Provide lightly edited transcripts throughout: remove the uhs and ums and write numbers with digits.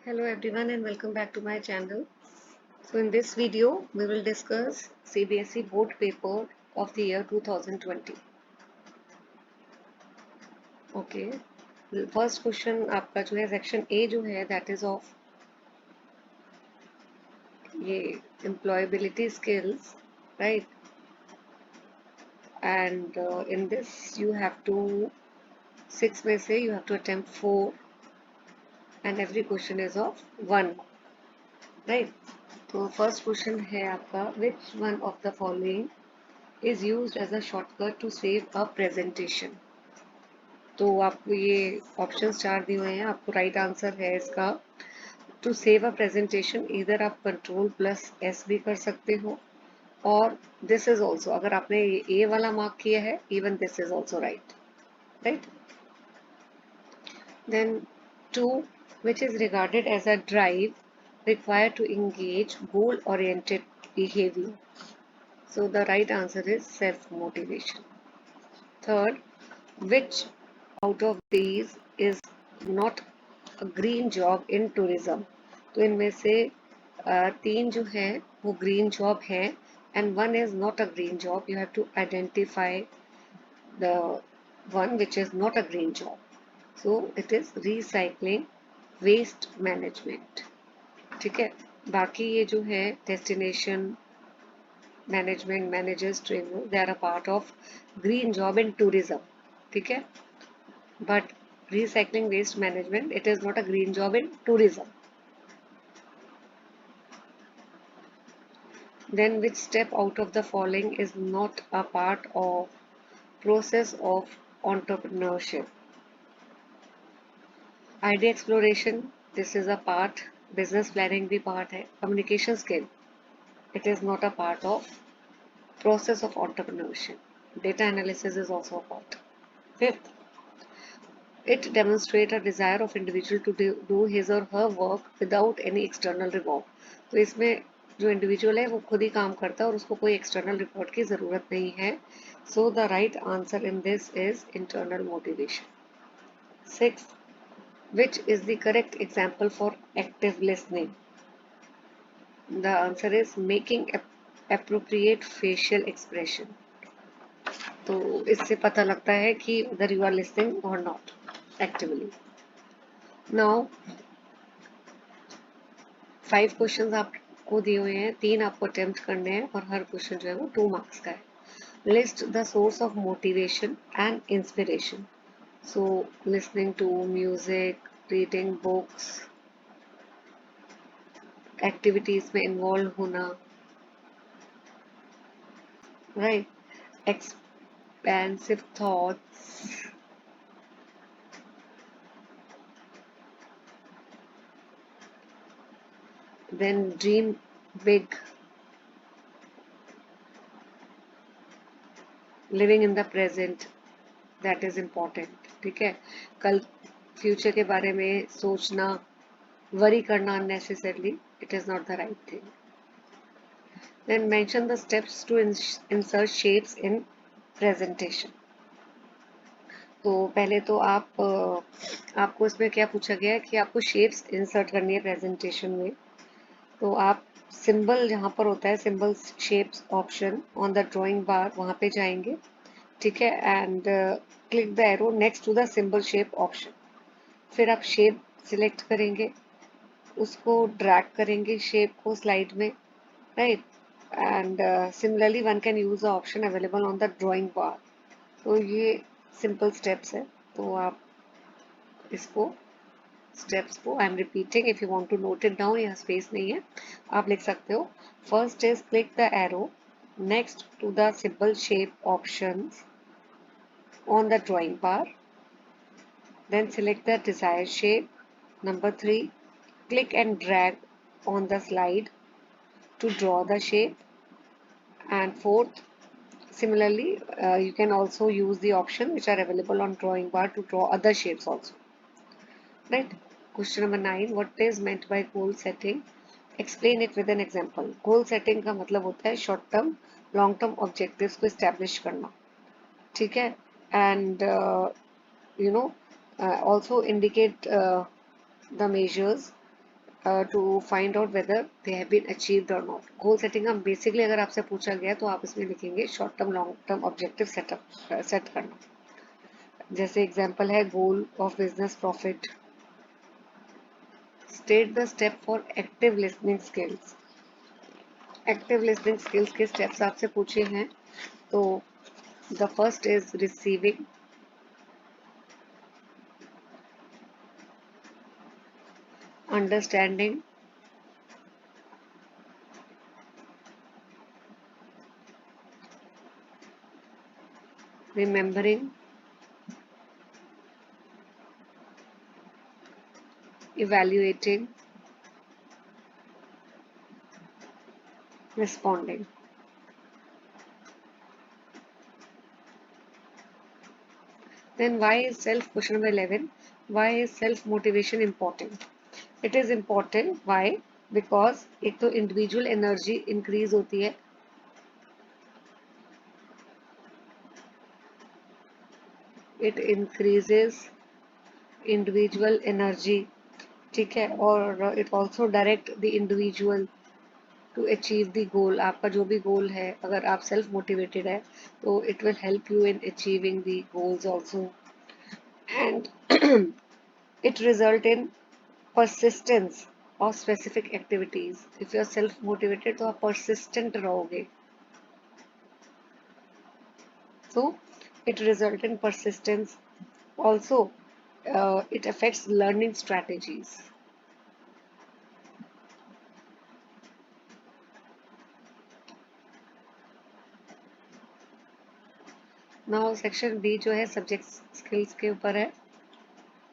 Hello everyone and welcome back to my channel. So in this video we will discuss CBSE board paper of the year 2020. Okay. First question आपका जो है section A जो है that is of ये employability skills, right? And in this you have to 6 में से you have to attempt 4 and every question is of 1, right? तो first question है आपका which one of the following is used as a shortcut to save a presentation. तो आपको ये options 4 दिए हुए हैं. आपको राइट आंसर है इसका टू सेव अ प्रेजेंटेशन. इधर आप कंट्रोल प्लस एस भी कर सकते हो और दिस इज ऑल्सो, अगर आपने ए वाला मार्क किया है, even this is also right. Right. Then 2 which is regarded as a drive required to engage goal oriented behavior. So the right answer is self motivation. Third, which out of these is not a green job in tourism? तो इनमें से 3 जो है वो green job है and one is not a green job. You have to identify the one which is not a green job. So it is recycling waste management. ठीक है. बाकी ये जो है destination management, managers, trainer, they are a part of green job in tourism. ठीक है. But recycling waste management, it is not a green job in tourism. Then which step out of the following is not a part of process of entrepreneurship? Idea exploration, this is a part. Business planning भी part है. Communication skill, it is not a part of process of entrepreneurship. Data analysis is also a part. Fifth, it demonstrates a desire of individual to do his or her work without any external reward. तो इसमें जो individual है वो खुद ही काम करता है और उसको कोई एक्सटर्नल रिवॉर्ड की ज़रूरत नहीं है. So the right answer in this is internal motivation. 6. Which is the correct example for active listening? The answer is making appropriate facial expression. तो इससे पता लगता है कि whether you are listening or not actively. Now 5 questions आपको दिए हुए हैं, 3 आपको अटेम्प्ट करने हैं और हर क्वेश्चन जो है वो 2 मार्क्स का है. List the source of motivation and inspiration. So listening to music, reading books, activities में इन्वॉल्व होना, right, expensive thoughts, then dream big, living in the present, that is important. ठीक है. कल फ्यूचर के बारे में सोचना, वरी करना unnecessarily, it is not the right thing. Then mention the steps to insert shapes in presentation. तो पहले तो आपको इसमें क्या पूछा गया है कि आपको शेप्स इंसर्ट करनी है प्रेजेंटेशन में. तो आप सिंबल जहाँ पर होता है, symbol shapes option on the drawing bar, वहाँ पे जाएंगे. ठीक है. And click the arrow next to the symbol shape option. फिर आप शेप सिलेक्ट करेंगे, उसको ड्रैग करेंगे शेप को स्लाइड में, right. And similarly one can use the option available on the drawing bar. तो ये सिंपल स्टेप्स है. तो आप इसको स्टेप्स को I am repeating, if you want to note it down, यहाँ स्पेस नहीं है, आप लिख सकते हो. First is click the arrow next to the symbol shape options on the drawing bar, then select the desired shape. Number 3, click and drag on the slide to draw the shape. And fourth, similarly, you can also use the option which are available on drawing bar to draw other shapes also. Right? Question number 9, what is meant by goal setting? Explain it with an example. Goal setting का मतलब होता है short term, long term objectives को establish करना. ठीक है. And also indicate the measures to find out whether they have been achieved or not. Goal setting का basically अगर आपसे पूछा गया तो आप इसमें लिखेंगे short term long term objective set करना. जैसे एग्जाम्पल है goal of business profit. State the step for active listening skills. Active listening skills के स्टेप्स आपसे पूछे हैं तो the first is receiving, understanding, remembering, evaluating, responding. Then why is question number 11, why is self motivation important? It is important. Why? Because एक तो individual energy increase होती है. It increases individual energy. ठीक है. और it also direct the individual to achieve the goal. आपका जो भी goal है, अगर आप self motivated है तो it will help you in achieving the goals also. And it result in persistence of specific activities. If you are self motivated तो आप persistent रहोगे. So it result in persistence. Also it affects learning strategies. Now section B जो है subject skills के ऊपर है,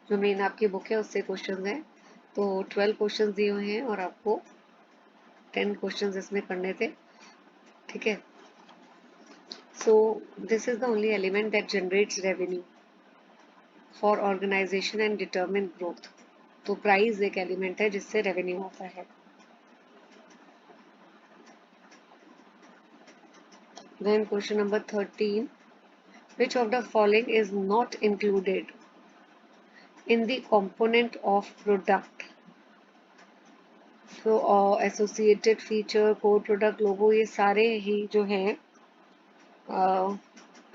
जो main आपकी बुक है उससे क्वेश्चन है. तो 12 क्वेश्चन दिए हुए हैं और आपको 10 क्वेश्चन इसमें करने थे. ठीक है. So this is the only element that generates revenue for organization and determine growth. तो प्राइस एक एलिमेंट है जिससे रेवेन्यू आता है. Then question number 13. Which of the following is not included in the component of product? So associated feature, core product, logo, ये सारे ही जो हैं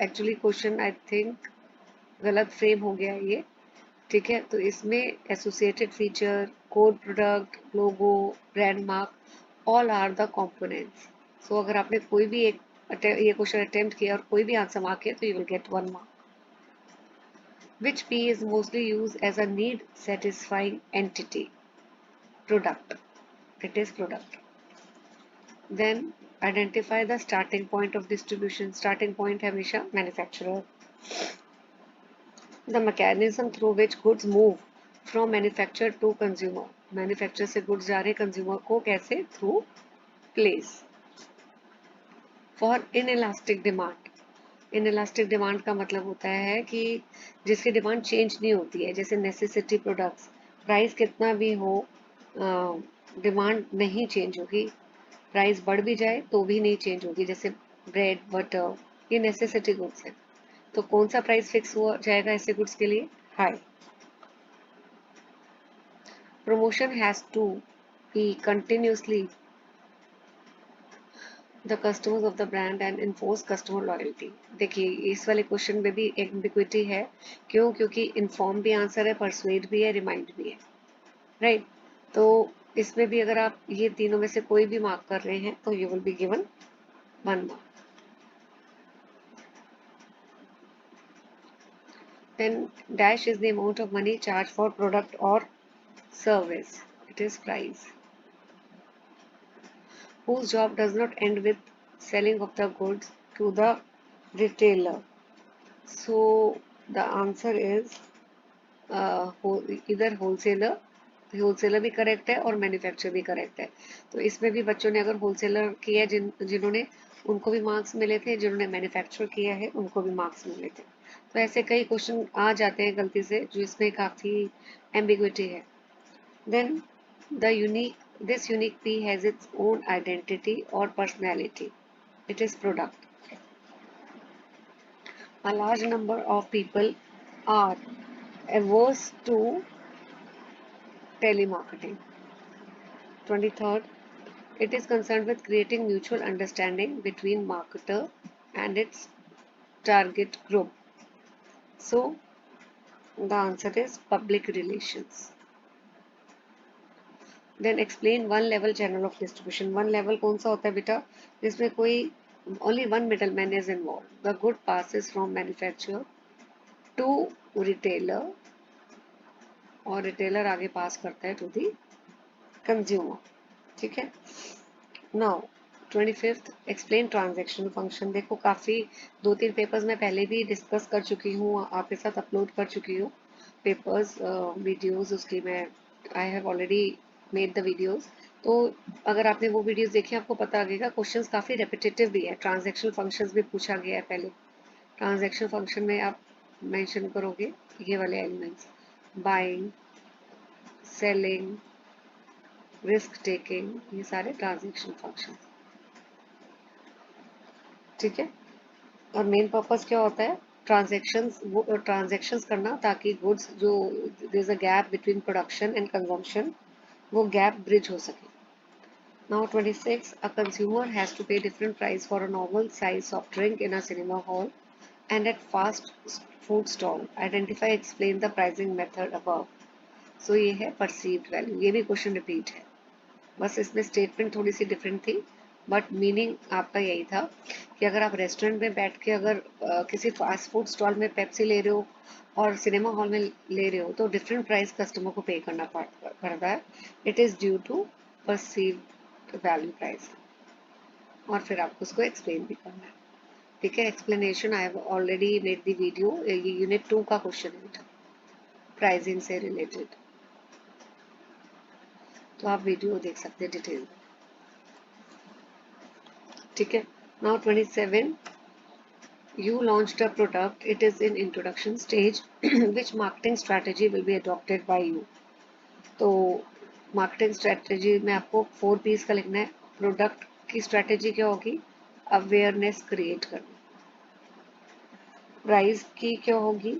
एक्चुअली क्वेश्चन आई थिंक गलत फ्रेम हो गया ये. ठीक है. तो इसमें associated feature, core product, logo, brand mark all are the components. So अगर आपने कोई भी एक ये क्वेश्चन अटेम्प्ट किया और कोई भी आंसर मार्क किया तो you will get 1 mark. Which P is mostly used as a need satisfying entity? Product. It is product. Then identify the starting point of distribution. Starting point है हमेशा manufacturer. The mechanism through which goods move from manufacturer to consumer. Manufacturer से goods जा रहे consumer को कैसे? Through place. For inelastic demand. Inelastic demand का मतलब होता है कि जिसकी डिमांड चेंज नहीं होती है. जैसे नेसेसिटी प्रोडक्ट्स, प्राइस कितना भी हो डिमांड नहीं चेंज होगी. प्राइस बढ़ भी जाए तो भी नहीं चेंज होगी. जैसे ब्रेड, बटर, ये नेसेसिटी गुड्स है. तो कौन सा प्राइस फिक्स हो जाएगा ऐसे गुड्स के लिए? High. Promotion has to be continuously the customers of the brand and enforce customer loyalty. देखिए इस वाले क्वेश्चन में भी एम्बिग्विटी है. क्यों? क्योंकि इन्फॉर्म भी आंसर है, परसुएड भी है, रिमाइंड भी है. राइट. तो इसमें भी अगर आप ये तीनों में से कोई भी मार्क कर रहे हैं तो you will be given 1 mark. Then dash is the amount of money charged for product or service. It is price. Whose job does not end with selling of the goods to the retailer? So the answer is इधर wholesaler भी correct है और manufacture भी correct है. तो इसमें भी बच्चों ने अगर होलसेलर किया जिन्होंने उनको भी मार्क्स मिले थे, जिन्होंने मैन्युफैक्चर किया है उनको भी मार्क्स मिले थे. तो ऐसे कई क्वेश्चन आ जाते हैं गलती से जो इसमें काफ़ी एम्बिग्विटी है. Then this unique P has its own identity or personality. It is product. A large number of people are averse to telemarketing. 23rd, it is concerned with creating mutual understanding between marketer and its target group. So the answer is public relations. Then explain one level channel of distribution. One level कौन सा होता है बेटा, जिसमें कोई only one middleman is involved. The good passes from manufacturer to retailer और retailer आगे पास करता है to the consumer. ठीक है. Now 25th, explain transaction function. देखो काफ़ी 2-3 पेपर्स मैं पहले भी डिस्कस कर चुकी हूँ, आपके साथ अपलोड कर चुकी हूँ पेपर्स वीडियोस उसकी. मैं I have already made the videos. तो अगर आपने वो वीडियोस देखी आपको पता लगेगा क्वेश्चंस काफ़ी रेपिटेटिव भी है. ट्रांजैक्शन फंक्शंस भी पूछा गया है पहले. ट्रांजैक्शन फंक्शन में आप मेंशन करोगे ये वाले elements, buying, selling, risk taking, ये सारे ट्रांजैक्शन फंक्शन. ठीक है. और मेन पर्पस क्या होता है, ट्रांजैक्शंस करना ताकि गुड्स जो there is a gap between production and consumption, वो गैप ब्रिज हो सके. Now 26, a consumer has to pay different price for a normal size soft drink in a cinema hall and at fast food stall. Identify explain the pricing method above. So ये है perceived value. ये भी question repeat है, बस इसमें statement थोड़ी सी different थी, but meaning आपका यही था कि अगर आप रेस्टोरेंट में बैठ के अगर किसी फास्ट फूड स्टॉल में पेप्सी ले रहे हो और सिनेमा हॉल में ले रहे हो तो डिफरेंट प्राइस कस्टमर को पे करना पड़ता है. It is due to perceived value price. और फिर आपको उसको एक्सप्लेन भी करना है. ठीक है. Explanation I have already made the video. ये यूनिट 2 का क्वेश्चन है प्राइसिंग से रिलेटेड, तो आप वीडियो देख सकते हैं डिटेल. ठीक है. Now 27, you launched a product, it is in introduction stage. Which marketing strategy will be adopted by you? तो मार्केटिंग स्ट्रेटजी में आपको 4 पीस का लिखना है. प्रोडक्ट की स्ट्रेटजी क्या होगी, अवेयरनेस क्रिएट करना. प्राइस की क्या होगी,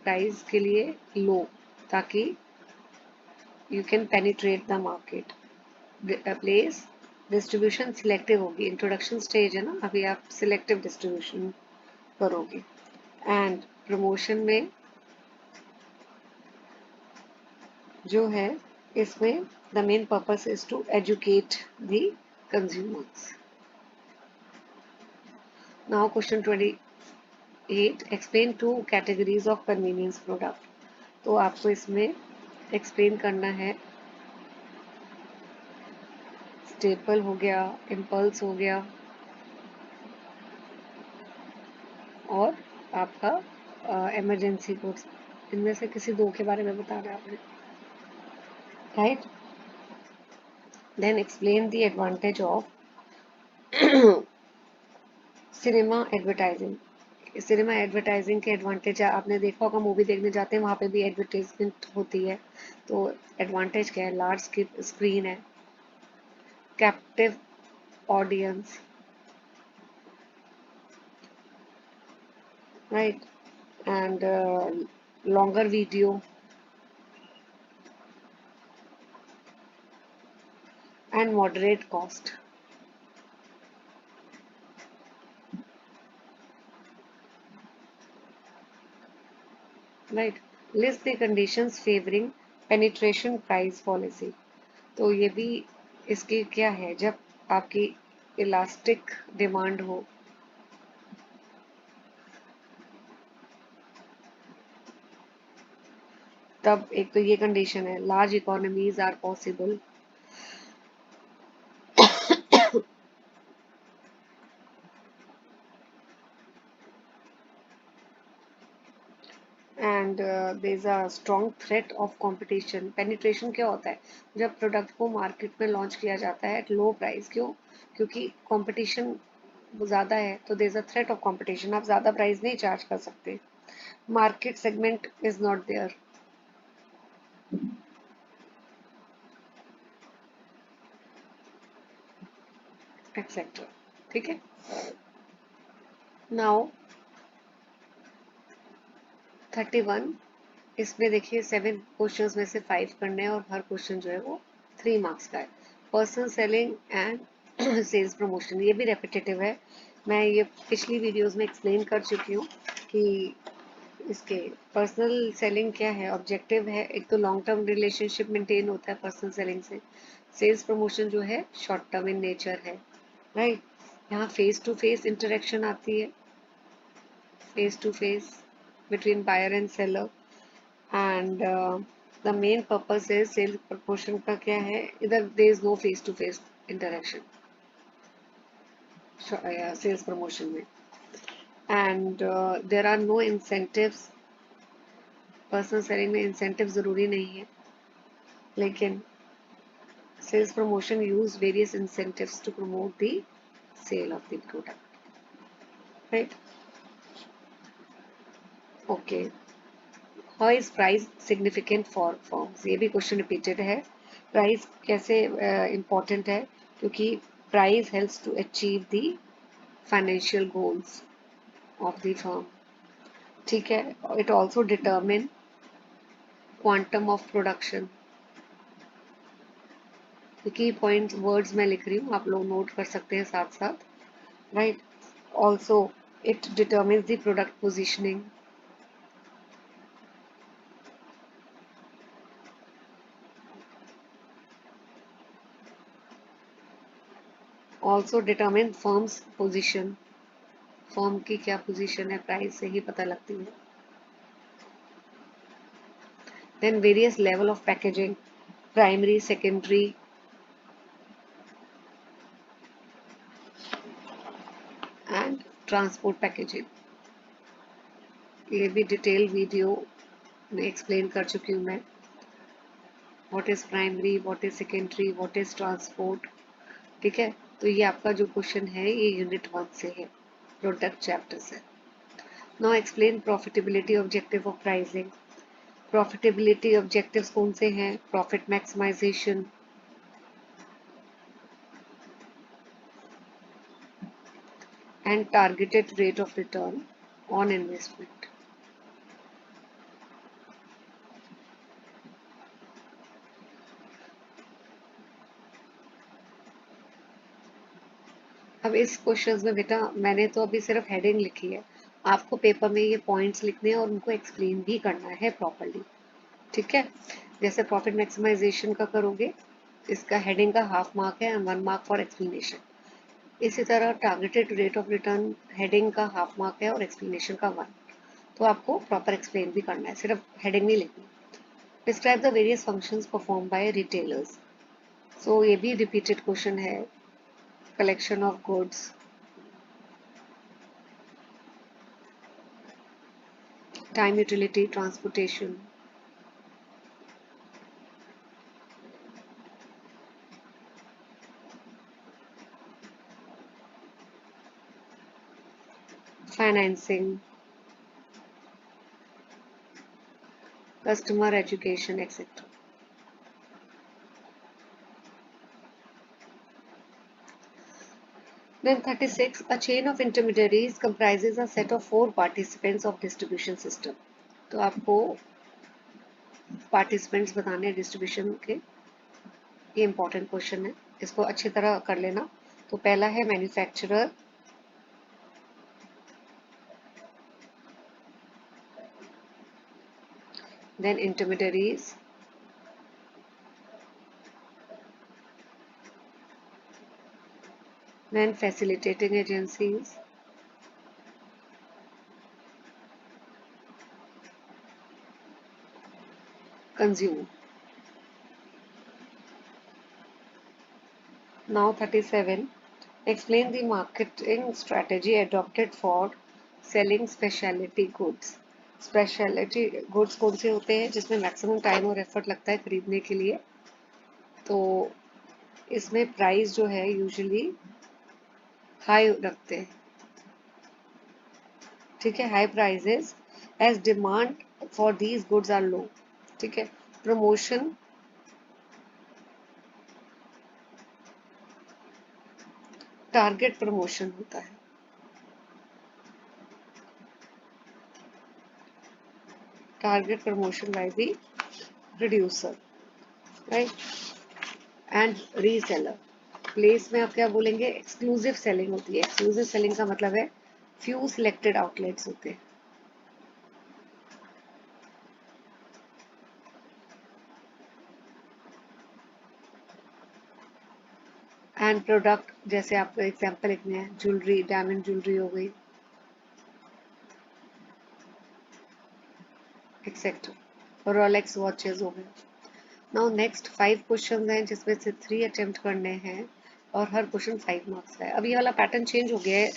प्राइस के लिए लो ताकि you can penetrate the market. Place distribution selective होगी. इंट्रोडक्शन स्टेज है ना, अभी आप सिलेक्टिव डिस्ट्रीब्यूशन करोगे. एंड प्रमोशन में जो है इसमें the main purpose is to educate the consumers. Now question 28, explain 2 categories of convenience product. तो आपको इसमें एक्सप्लेन करना है, स्टेपल हो गया, इम्पल्स हो गया और आपका इमरजेंसी गुड्स. इनमें से किसी 2 के बारे में बताना है आपने, right. Then explain the advantage of cinema advertising. Cinema advertising के एडवांटेज आपने देखा होगा, मूवी देखने जाते हैं वहाँ पे भी एडवर्टाइजमेंट होती है. तो एडवांटेज क्या है, लार्ज स्क्रीन है, captive audience, right, and longer video and moderate cost. Right. List the conditions favouring penetration price policy. तो ये भी इसकी क्या है, जब आपकी इलास्टिक डिमांड हो, तब एक तो ये कंडीशन है, large economies are possible, and there is a strong threat of competition. Penetration क्या होता है, जब प्रोडक्ट को मार्केट में लॉन्च किया जाता है एट लो प्राइस. क्यों, क्योंकि कंपटीशन ज़्यादा है, तो there is a threat of competition. आप ज़्यादा प्राइस नहीं चार्ज कर सकते. Market segment is not there, etcetera. ठीक है. नाउ 31, इसमें देखिए 7 क्वेश्चंस में से 5 करने हैं और हर क्वेश्चन जो है वो 3 मार्क्स का है। Personal selling and sales promotion, ये भी रेपिटेटिव है, मैं ये पिछली वीडियोस में एक्सप्लेन कर चुकी हूँ कि इसके पर्सनल सेलिंग क्या है, ऑब्जेक्टिव है, एक तो लॉन्ग टर्म रिलेशनशिप मेंटेन होता है पर्सनल सेलिंग से। सेल्स प्रमोशन जो है शॉर्ट टर्म इन नेचर है, राइट। यहाँ फेस टू फेस इंटरेक्शन आती है, face to face between buyer and seller, and the main purpose है सेल्स प्रमोशन का क्या है, इधर there is no face to face interaction sales promotion में, and there are no incentives. Personal selling में incentive जरूरी नहीं है, लेकिन sales promotion use various incentives to promote the sale of the product, right? Okay. How is price significant for firms? ये भी question repeated है। Price कैसे important है, क्योंकि price helps to achieve the financial goals of the firm, ठीक है। It also determine quantum of production. Key point words मैं लिख रही हूँ, आप लोग नोट कर सकते हैं साथ साथ, right. Also it determines the product positioning, also determine firms position, firm की क्या पोजिशन है प्राइस से ही पता लगती है। Then various level of packaging, primary, secondary and transport packaging, ये भी डिटेल वीडियो में एक्सप्लेन कर चुकी हूँ मैं। What is primary, what is secondary, what is transport, ठीक है। तो ये आपका जो क्वेश्चन है ये यूनिट 1 से है, प्रोडक्ट चैप्टर से। Now explain profitability objective of pricing. Profitability objectives कौन से हैं? Profit maximization, and targeted rate of return on investment. अब इस क्वेश्चन में बेटा मैंने तो अभी सिर्फ हेडिंग लिखी है, आपको पेपर में ये पॉइंट्स लिखने हैं और उनको एक्सप्लेन भी करना है प्रॉपरली, ठीक है। जैसे प्रॉफिट मैक्सिमाइजेशन का करोगे, इसका हेडिंग का हाफ मार्क है एंड 1 मार्क फॉर एक्सप्लेनेशन। इसी तरह targeted rate of return heading का हाफ मार्क है और एक्सप्लेनेशन का 1। तो आपको प्रॉपर एक्सप्लेन भी करना है, सिर्फ हेडिंग नहीं लिखनी। Describe the various functions perform by retailers, so ये भी रिपीटेड क्वेश्चन है। Collection of goods, time utility, transportation, financing, customer education, etc. Then 36, a chain of intermediaries comprises a set of 4 participants of distribution system. तो आपको participants बताने हैं distribution के, ये important question है, इसको अच्छी तरह कर लेना। तो पहला है manufacturer, then intermediaries, then facilitating agencies, consumer. Now 37, explain the marketing strategy adopted for selling specialty goods. Speciality goods कौन से होते हैं जिसमें मैक्सिमम टाइम और एफर्ट लगता है खरीदने के लिए? तो इसमें प्राइस जो है यूजुअली हाई रखते हैं, ठीक है, high prices as demand for these goods are low, ठीक है। प्रमोशन, टारगेट प्रमोशन होता है, target promotion by the producer, right. And reseller. Place में आप क्या बोलेंगे, एक्सक्लूसिव सेलिंग होती है। एक्सक्लूसिव सेलिंग का मतलब है फ्यू सिलेक्टेड आउटलेट्स होते हैं। एंड प्रोडक्ट, जैसे आपको एग्जांपल लिखने हैं, ज्वेलरी, डायमंड ज्वेलरी हो गई, एक्सेट्रा, रोलेक्स वॉचेस हो गए। नाउ नेक्स्ट 5 क्वेश्चन हैं जिसमें से 3 अटेम्प्ट करने हैं और हर क्वेश्चन 5 मार्क्स का है। अब ये वाला पैटर्न चेंज हो गया है,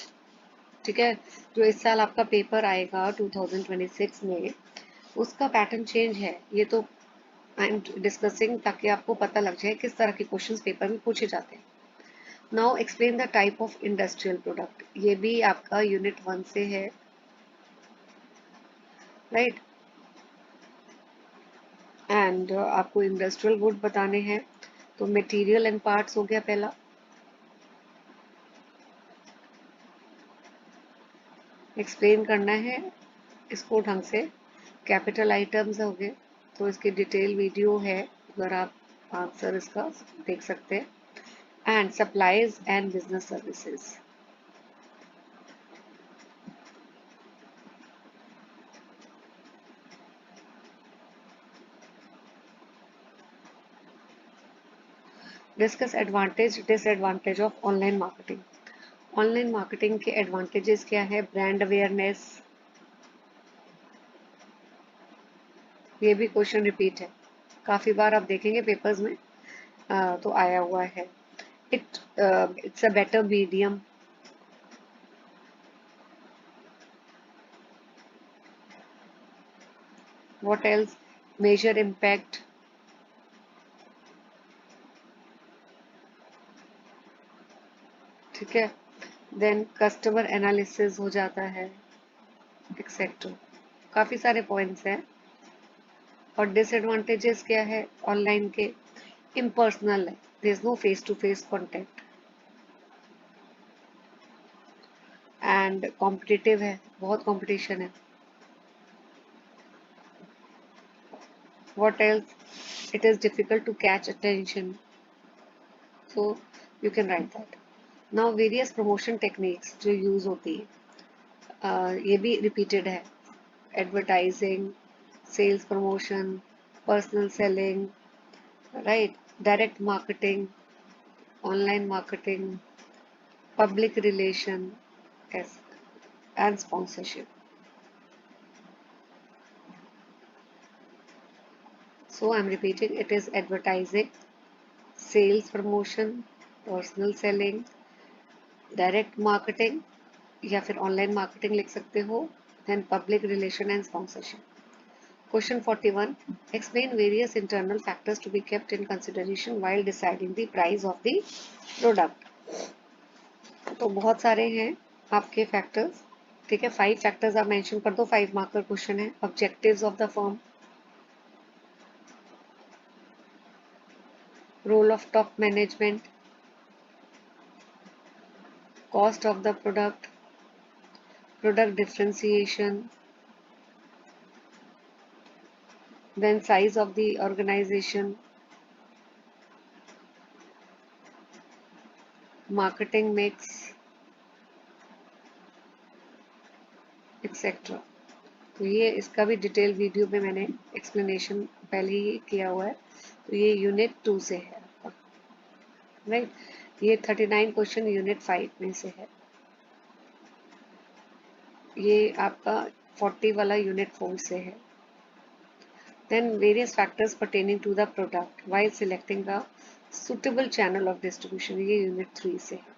ठीक है। जो इस साल आपका पेपर आएगा 2026 में, उसका पैटर्न चेंज है। ये तो आई एम डिस्कसिंग ताकि आपको पता लग जाए किस तरह के क्वेश्चंस पेपर में पूछे जाते हैं। Now explain the type of industrial product, ये भी आपका यूनिट 1 से है, राइट। एंड आपको इंडस्ट्रियल गुड बताने हैं, तो मटेरियल एंड पार्ट्स हो गया पहला। एक्सप्लेन करना है इसको ढंग से। कैपिटल आइटम्स हो गए, तो इसकी डिटेल वीडियो है, अगर आप आंसर इसका देख सकते हैं। And supplies and business services. Discuss advantage disadvantage of online marketing. Online marketing के एडवांटेजेस क्या है, ब्रांड अवेयरनेस, ये भी क्वेश्चन रिपीट है, काफी बार आप देखेंगे पेपर्स में तो आया हुआ है। It's a better medium. What else, major impact, ठीक है। देन कस्टमर एनालिसिस हो जाता है, एक्सेट्रा, काफी सारे पॉइंट्स हैं। और डिसएडवांटेजेस क्या है ऑनलाइन के, इम्पर्सनल है, there is no face to face contact, and competitive है, बहुत कंपटीशन है। What else, it is difficult to catch attention, so you can write that. Now various promotion techniques जो यूज होती है, ये भी रिपीटेड है। Advertising, sales promotion, personal selling, right, direct marketing, online marketing, public relation, yes, and sponsorship. So I'm repeating, it is advertising, sales promotion, personal selling, direct marketing या फिर online marketing लिख सकते हो, then public relation and sponsorship. Question 41. Explain various internal factors to be kept in consideration while deciding the price of the product. तो बहुत सारे हैं आपके फैक्टर्स, ठीक है। 5 फैक्टर्स आप मेंशन कर दो, 5 मार्क का क्वेश्चन है। Objectives of the firm, role of top management, cost of the product, product differentiation, then size of the organization, marketing mix, etc. तो ये इसका भी डिटेल वीडियो में मैंने एक्सप्लेनेशन पहले ही किया हुआ है। तो ये यूनिट 2 से है आपका, राइट। ये 39 क्वेश्चन यूनिट 5 में से है। ये आपका 40 वाला यूनिट 4 से है। Then various factors pertaining to the product while selecting the suitable channel of distribution, ये यूनिट 3 से है,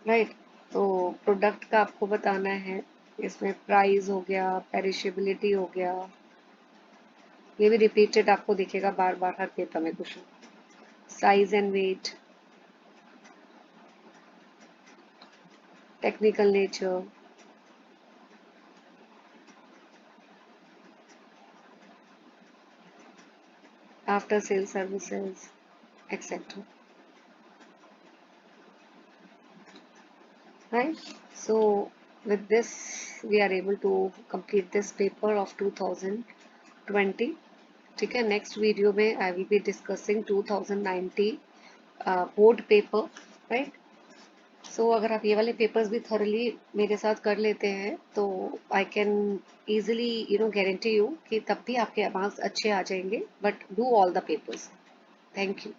राइट। तो प्रोडक्ट का आपको बताना है, इसमें प्राइस हो गया, पेरिशेबिलिटी हो गया, ये भी रिपीटेड आपको दिखेगा बार बार हर पेपर में question. Size and weight, technical nature, after sale services, etcetera, right? So with this we are able to complete this paper of 2020, ठीक है, नेक्स्ट वीडियो में I will be discussing 2090 board paper, right. So अगर आप ये वाले papers भी thoroughly मेरे साथ कर लेते हैं तो I can easily guarantee you कि तब भी आपके मार्क्स अच्छे आ जाएंगे, but do all the papers. Thank you.